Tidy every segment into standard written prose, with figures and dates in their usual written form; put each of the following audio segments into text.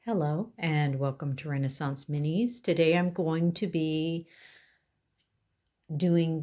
Hello and welcome to Renaissance Minis. Today I'm going to be doing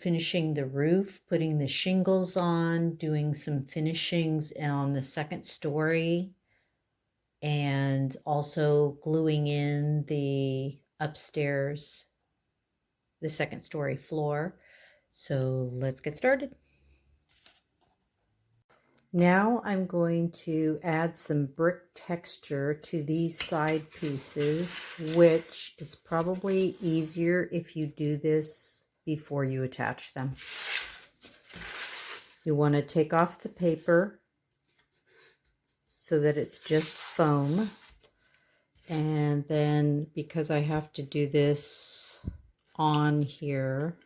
finishing the roof, putting the shingles on, doing some finishings on the second story, and also gluing in the upstairs, the second story floor. So let's get started. Now I'm going to add some brick texture to these side pieces, which it's probably easier if you do this before you attach them. You want to take off the paper so that it's just foam. And then because I have to do this on here,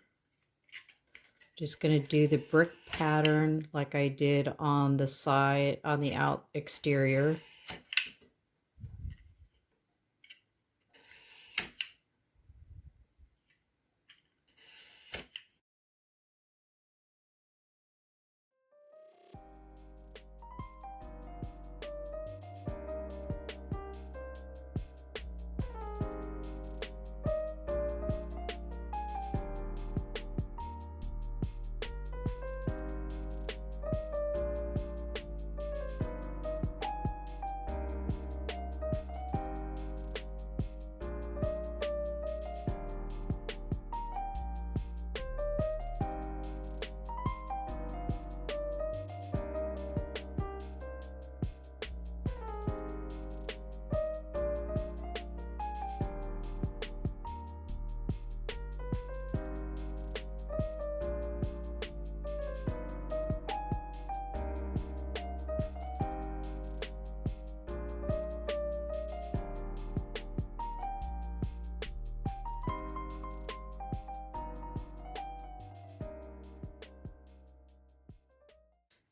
just going to do the brick pattern like I did on the side, on the exterior.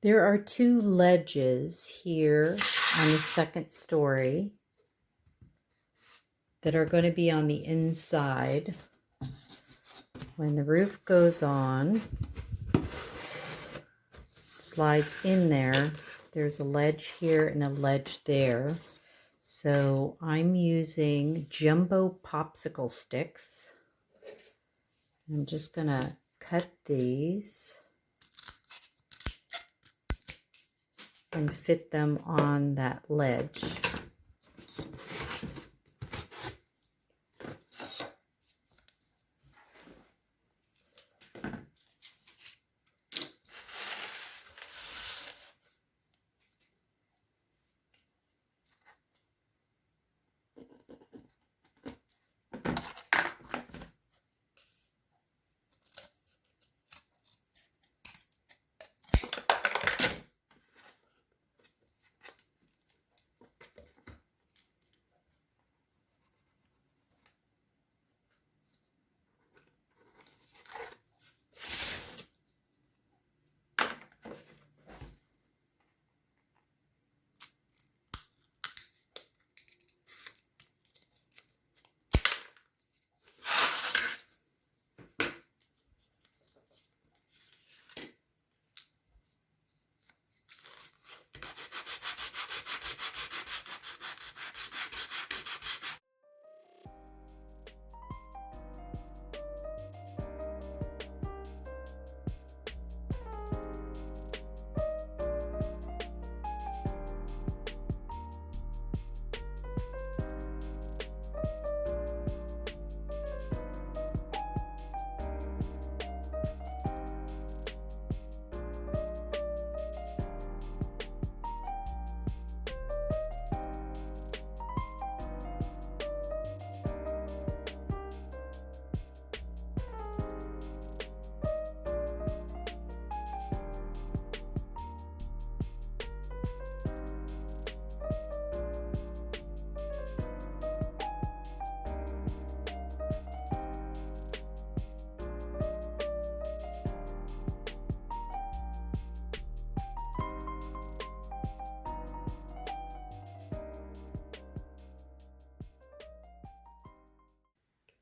There are two ledges here on the second story that are going to be on the inside. When the roof goes on, slides in there, there's a ledge here and a ledge there. So I'm using jumbo popsicle sticks. I'm just going to cut these and fit them on that ledge.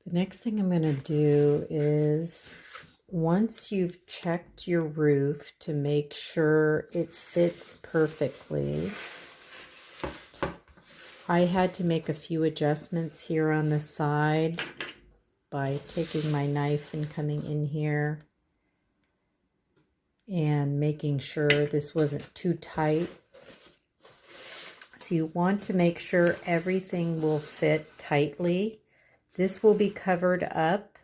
The next thing I'm going to do is, once you've checked your roof to make sure it fits perfectly, I had to make a few adjustments here on the side by taking my knife and coming in here and making sure this wasn't too tight. So you want to make sure everything will fit tightly. This will be covered up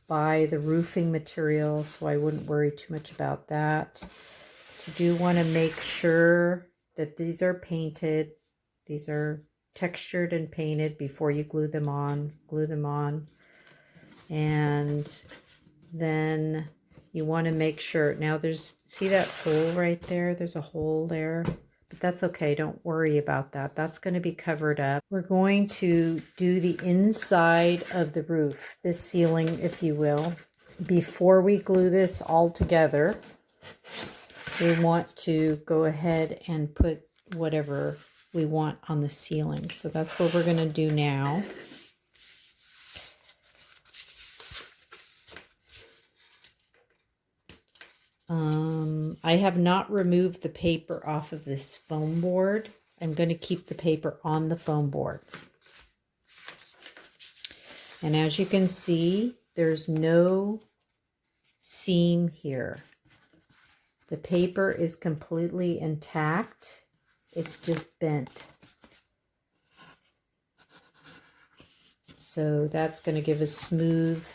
by the roofing material, so I wouldn't worry too much about that. But you do want to make sure that these are painted. These are textured and painted before you glue them on. Glue them on. And then you want to make sure, now see that hole right there? There's a hole there, but that's okay. Don't worry about that. That's going to be covered up. We're going to do the inside of the roof, this ceiling, if you will. Before we glue this all together, we want to go ahead and put whatever we want on the ceiling. So that's what we're going to do now. I have not removed the paper off of this foam board. I'm going to keep the paper on the foam board. And as you can see, there's no seam here. The paper is completely intact. It's just bent. So that's going to give us smooth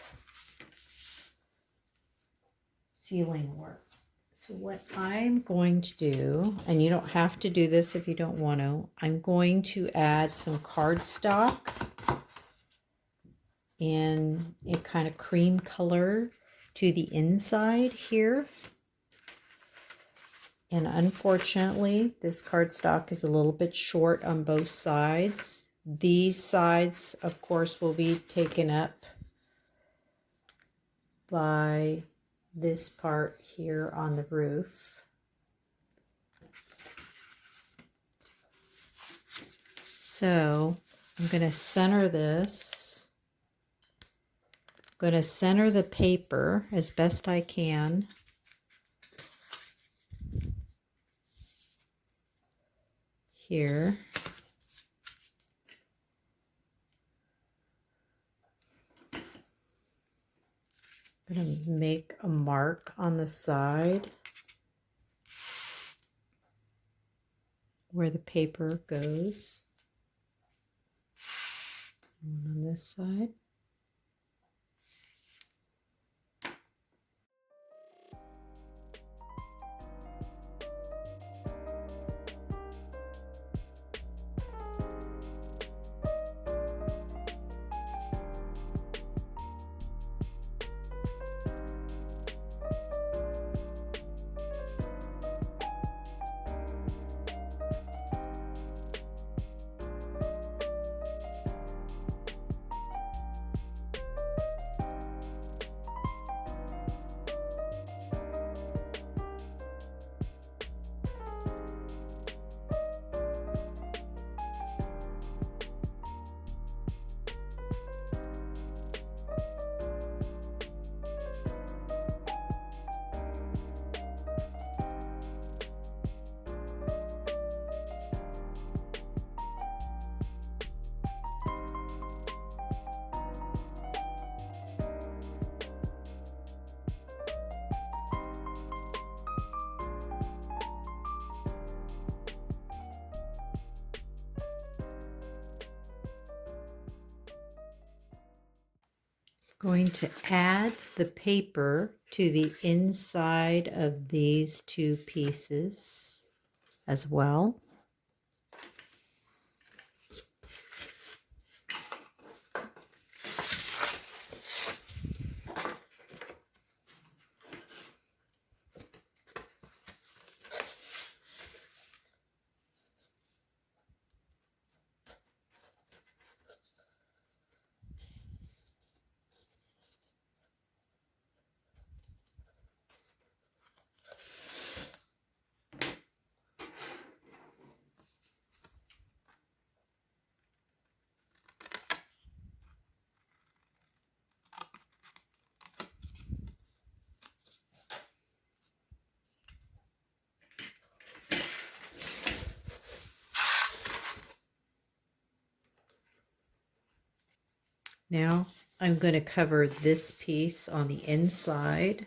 ceiling work. So what I'm going to do, and you don't have to do this if you don't want to, I'm going to add some cardstock in a kind of cream color to the inside here. And unfortunately, this cardstock is a little bit short on both sides. These sides, of course, will be taken up by this part here on the roof. So I'm going to center this. I'm going to center the paper as best I can. Here. I'm going to make a mark on the side where the paper goes. And on this side. Going to add the paper to the inside of these two pieces as well. Now I'm going to cover this piece on the inside.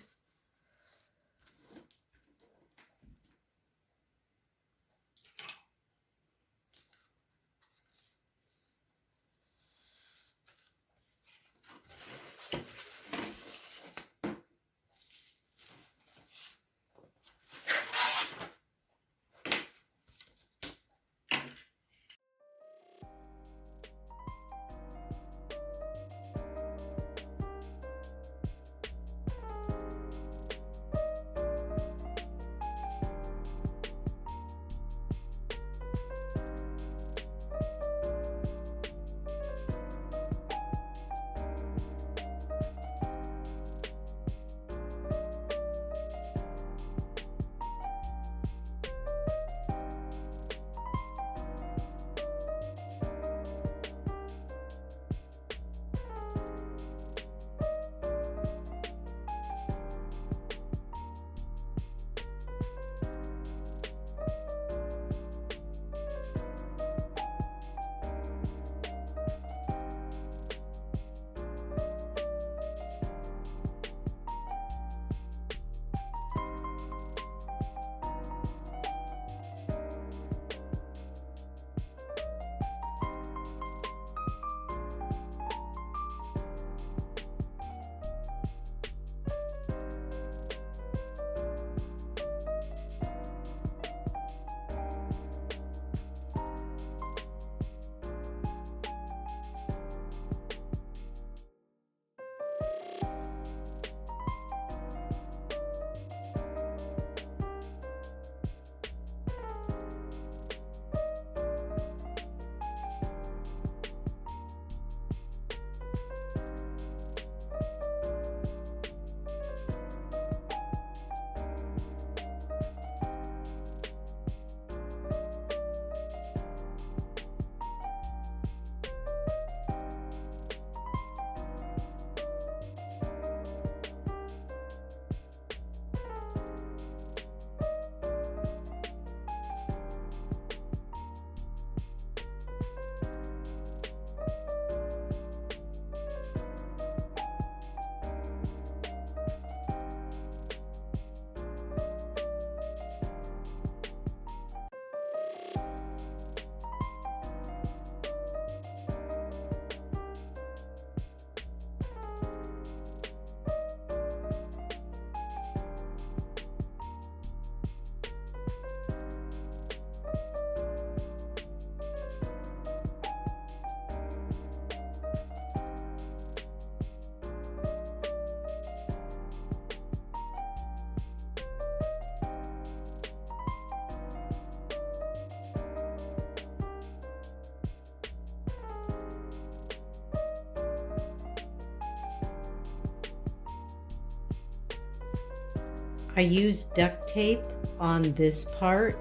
I use duct tape on this part.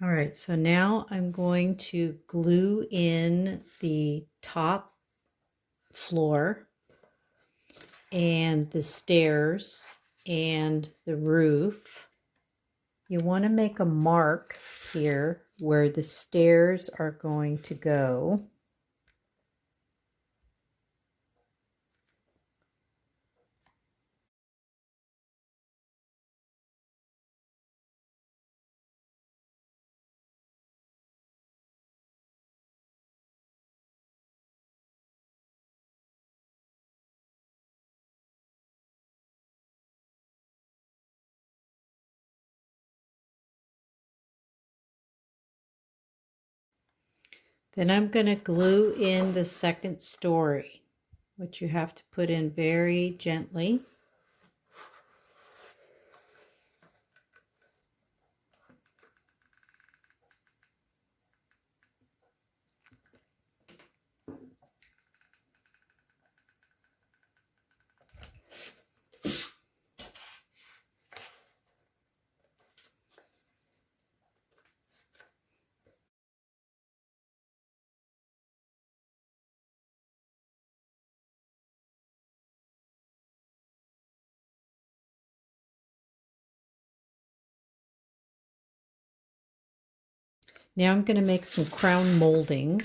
All right, so now I'm going to glue in the top floor and the stairs and the roof. You want to make a mark here where the stairs are going to go. Then I'm going to glue in the second story, which you have to put in very gently. Now I'm going to make some crown molding.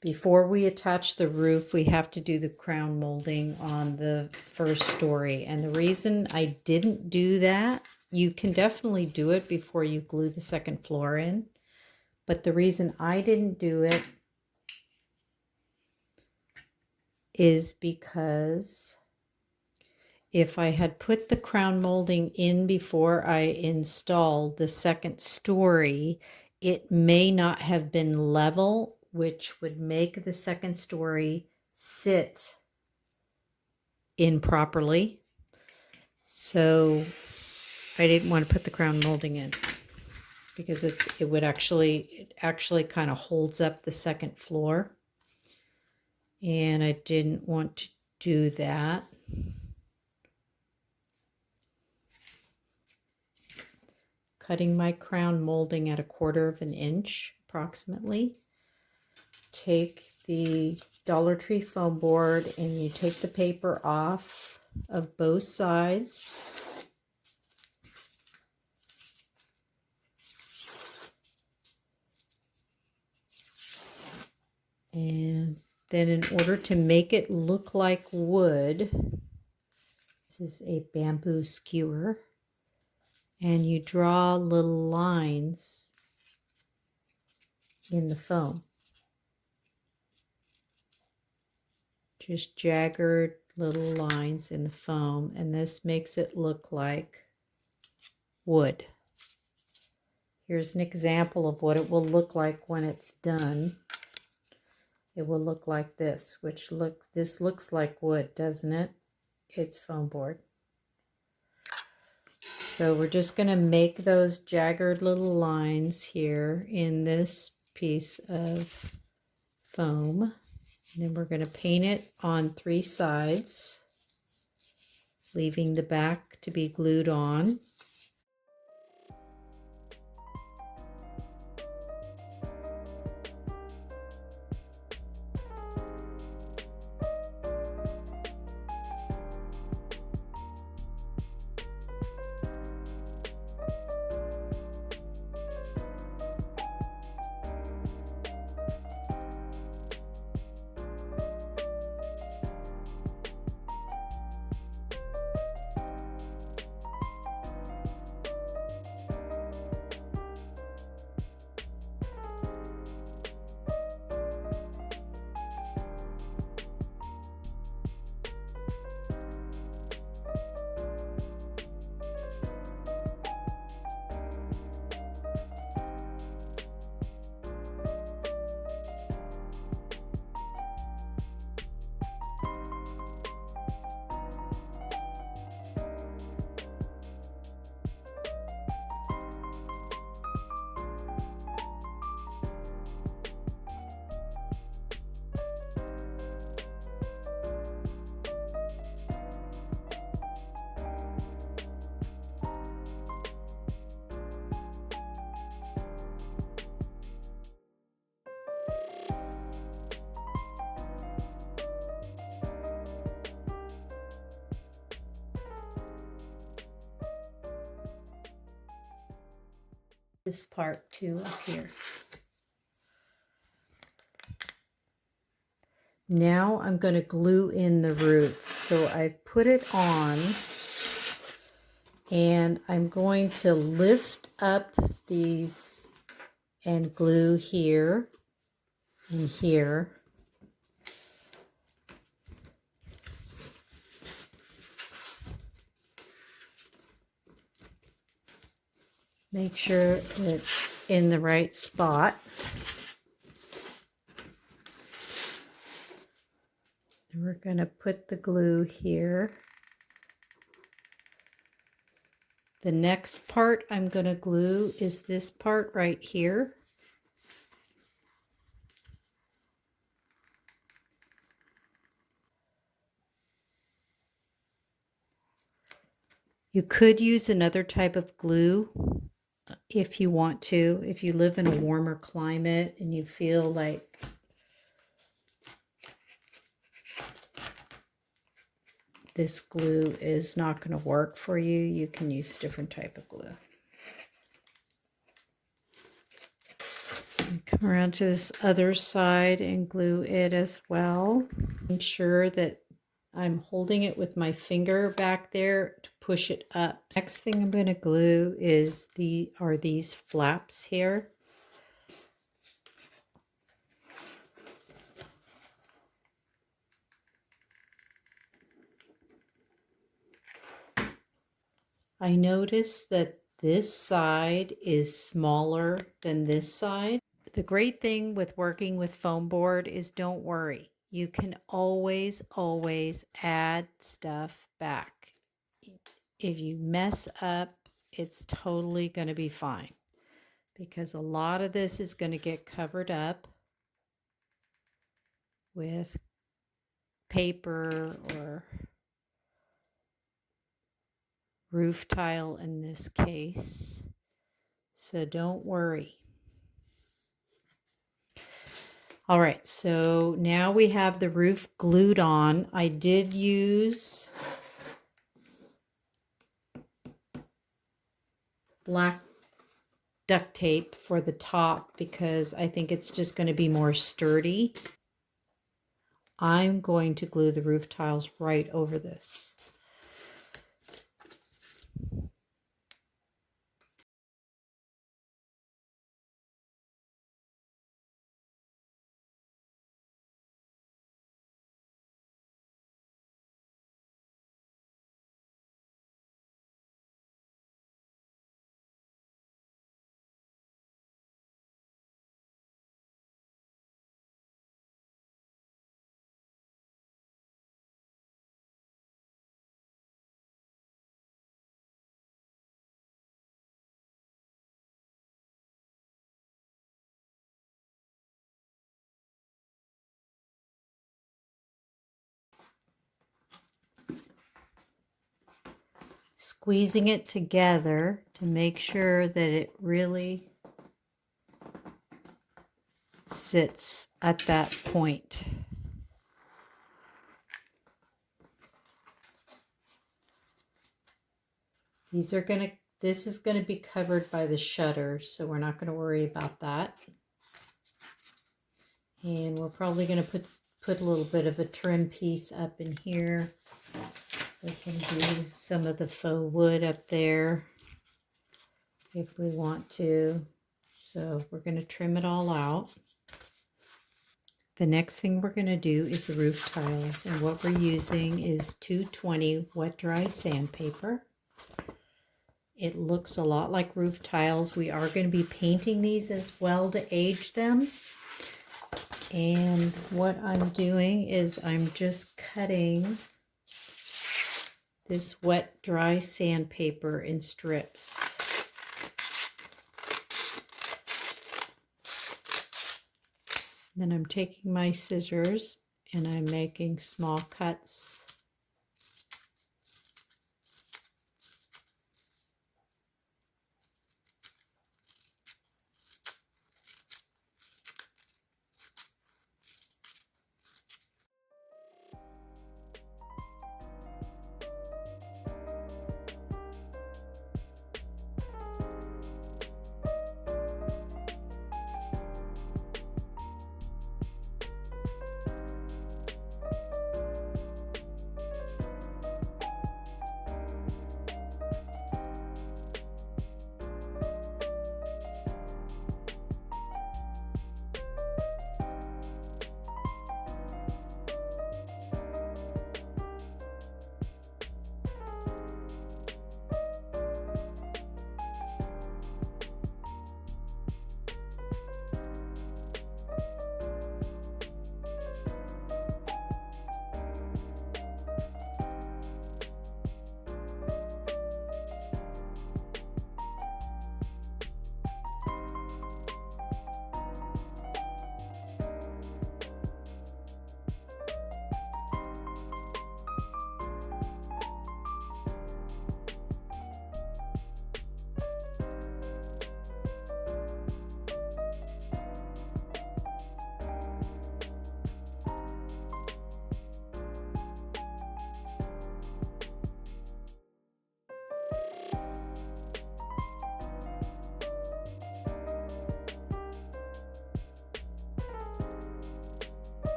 Before we attach the roof, we have to do the crown molding on the first story. And the reason I didn't do that, you can definitely do it before you glue the second floor in. But the reason I didn't do it is because if I had put the crown molding in before I installed the second story, it may not have been level, which would make the second story sit improperly. So I didn't want to put the crown molding in because it actually kind of holds up the second floor. And I didn't want to do that. Cutting my crown molding at 1/4 inch approximately. Take the Dollar Tree foam board and you take the paper off of both sides. And then in order to make it look like wood, this is a bamboo skewer. And you draw little lines in the foam. Just jagged little lines in the foam, and this makes it look like wood. Here's an example of what it will look like when it's done. It will look like this, this looks like wood, doesn't it? It's foam board. So we're just going to make those jagged little lines here in this piece of foam. And then we're going to paint it on 3 sides, leaving the back to be glued on. This part too up here. Now I'm going to glue in the roof. So I've put it on and I'm going to lift up these and glue here and here. Make sure it's in the right spot. going to put the glue here. The next part I'm going to glue is this part right here. You could use another type of glue if you want to. If you live in a warmer climate and you feel like this glue is not going to work for you, you can use a different type of glue. And come around to this other side and glue it as well. Make sure that I'm holding it with my finger back there to push it up. Next thing I'm going to glue is these flaps here. I noticed that this side is smaller than this side. The great thing with working with foam board is don't worry. You can always add stuff back. If you mess up, it's totally going to be fine because a lot of this is going to get covered up with paper or roof tile in this case. So don't worry. All right, so now we have the roof glued on. I did use black duct tape for the top because I think it's just going to be more sturdy. I'm going to glue the roof tiles right over this. Squeezing it together to make sure that it really sits at that point. This is going to be covered by the shutters, so we're not going to worry about that. And we're probably going to put a little bit of a trim piece up in here. We can do some of the faux wood up there if we want to. So we're going to trim it all out. The next thing we're going to do is the roof tiles, and what we're using is 220 wet dry sandpaper. It looks a lot like roof tiles. We are going to be painting these as well to age them. And what I'm doing is I'm just cutting this wet dry sandpaper in strips. Then I'm taking my scissors and I'm making small cuts.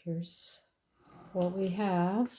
here's what we have.